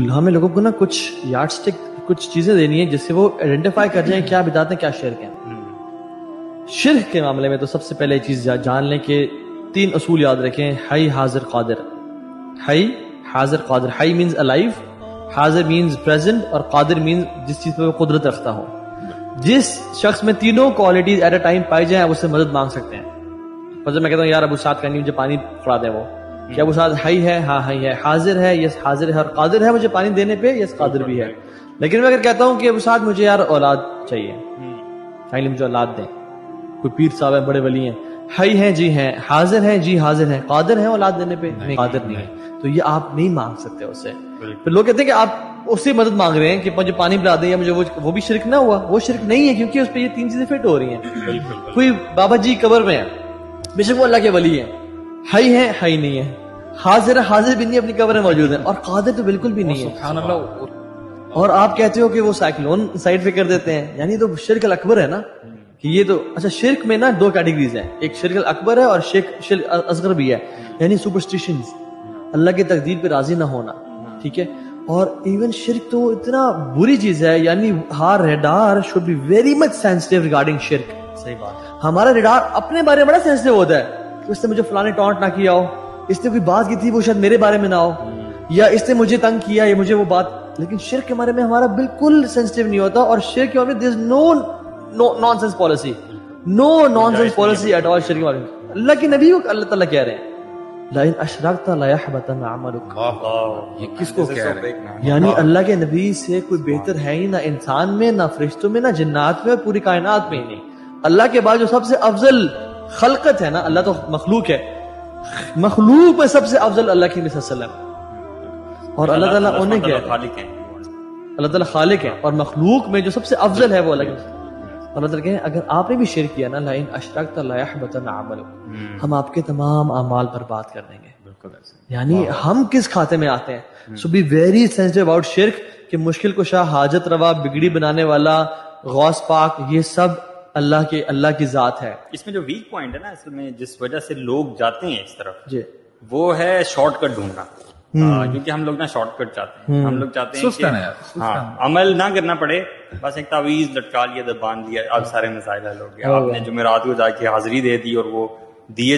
ہمیں لوگوں کو نا کچھ یارڈ سٹک کچھ چیزیں دینی ہے جس سے وہ آئیڈینٹیفائی کر جائیں کیا بدعت ہے کیا شرک ہے. شرک کے معاملے میں تو سب سے پہلے چیز جان لیں کہ 3 اصول یاد رکھیں. حی حاضر قادر. حی حاضر قادر. حی مینز الائیو, حاضر مینز پریزنٹ, اور قادر مینز جس چیز پہ وہ قدرت رکھتا ہو. جس شخص میں تینوں کوالٹیز ایٹ اے ٹائم پائی جائیں آپ اس سے مدد مانگ سکتے ہیں. مثلا میں کہتا ہوں یار ابو سعد کرنی مجھے پانی پڑا دیں, وہ کیا ابو سعد حی ہے؟ ہاں حی ہے. حاضر ہے؟ یس حاضر ہے. اور قادر ہے مجھے پانی دینے پہ؟ یس قادر بھی ہے. لیکن میں اگر کہتا ہوں کہ ابو سعد مجھے یار اولاد چاہیے, فائنلی مجھے اولاد دیں, کوئی پیر صاحب ہیں بڑے ولی ہیں, حی ہیں جی ہیں, حاضر ہیں جی حاضر ہیں, قادر ہیں اولاد دینے پہ؟ نہیں قادر نہیں ہے. تو یہ آپ نہیں مانگ سکتے اس سے. پھر لوگ کہتے ہیں کہ آپ اس سے مدد مانگ رہے ہیں کہ مجھے پانی پلا دیں یا مجھے وہ بھی شرک نہ ہوا. وہ شرک نہیں ہے کیونکہ اس پہ یہ 3 چیزیں فٹ ہو رہی ہیں. کوئی بابا جی قبر میں ہیں, بے شک وہ اللہ کے ولی ہیں, حی ہیں حی نہیں ہے, حاضر ہے حاضر بھی نہیں اپنی قبر میں موجود ہیں, اور قادر تو بالکل بھی نہیں ہے. سبحان اللہ. اور آپ کہتے ہو کہ وہ سائیکلون سائڈ پہ کر دیتے ہیں, یعنی تو شرک الاکبر ہے نا. کہ یہ تو اچھا شرک میں نا 2 کیٹیگریز ہیں, ایک شرک الاکبر ہے اور شرک اصغر بھی ہے, یعنی سپرسٹیشنز, اللہ کی تقدیر پہ راضی نہ ہونا. ٹھیک ہے. اور ایون شرک تو اتنا بری چیز ہے, یعنی ہر radar should be very much sensitive regarding شرک. صحیح بات. ہمارا ریڈار اپنے بارے میں بڑا سینسٹیو ہوتا ہے کہ اس نے مجھے فلانے ٹانٹ نہ کیا ہو, اس نے کوئی بات کی تھی وہ شاید میرے بارے میں نہ ہو, یا اس نے مجھے تنگ کیا یا مجھے وہ بات. لیکن شرک کے بارے میں ہمارا بالکل سینسٹیو نہیں ہوتا. اور شرک کے بارے میں there is no nonsense policy, no nonsense policy at all. شرک کے بارے میں اللہ کے نبی کو اللہ تعالیٰ کہہ رہے ہیں لَإِنْ أَشْرَكْتَ لَيَحْبَطَنَّ عَمَلُكَ. یہ کس کو کہہ رہے ہیں؟ یعنی اللہ کے نبی سے کوئی بہتر ہے ہی نہ انسان میں, نہ فرشتوں میں, نہ جنات میں, اور پوری کائنات میں ہی نہیں. اللہ کے بعد جو سب سے افضل خلقت ہے نا, اللہ تو مخلوق ہے, مخلوق میں سب سے افضل اللہ کے نبی صلی اللہ علیہ وسلم. اور اللہ تعالیٰ انہیں کیا ہے, اللہ تعالیٰ خالق ہے, اور مخلوق میں جو سب سے افضل ہے وہ اللہ کے. اللہ تعالیٰ کہیں اگر آپ نے بھی شرک کیا نا, لَإِنْ أَشْرَكْتَ لَيَحْبَطَنَّ عَمَلُكَ, ہم آپ کے تمام اعمال برباد کر دیں گے. یعنی ہم کس کھاتے میں آتے ہیں. سو بی ویری سینسٹیو اباؤٹ شرک, کہ مشکل کشا, حاجت روا, بگڑی بنانے والا, غوث پاک, یہ سب اللہ کی ذات ہے. اس میں جو ویک پوائنٹ ہے نا اصل میں, جس وجہ سے لوگ جاتے ہیں اس طرف, جی وہ ہے شارٹ کٹ ڈھونڈنا. کیونکہ ہم لوگ نا شارٹ کٹ چاہتے ہیں, ہم لوگ چاہتے ہیں کہ عمل نہ کرنا پڑے, بس ایک تعویذ لٹکا لیا, باندھ لیا, اب سارے مسائل حل ہو گیا. آپ نے جمعرات کو جا کے حاضری دے دی اور وہ دیے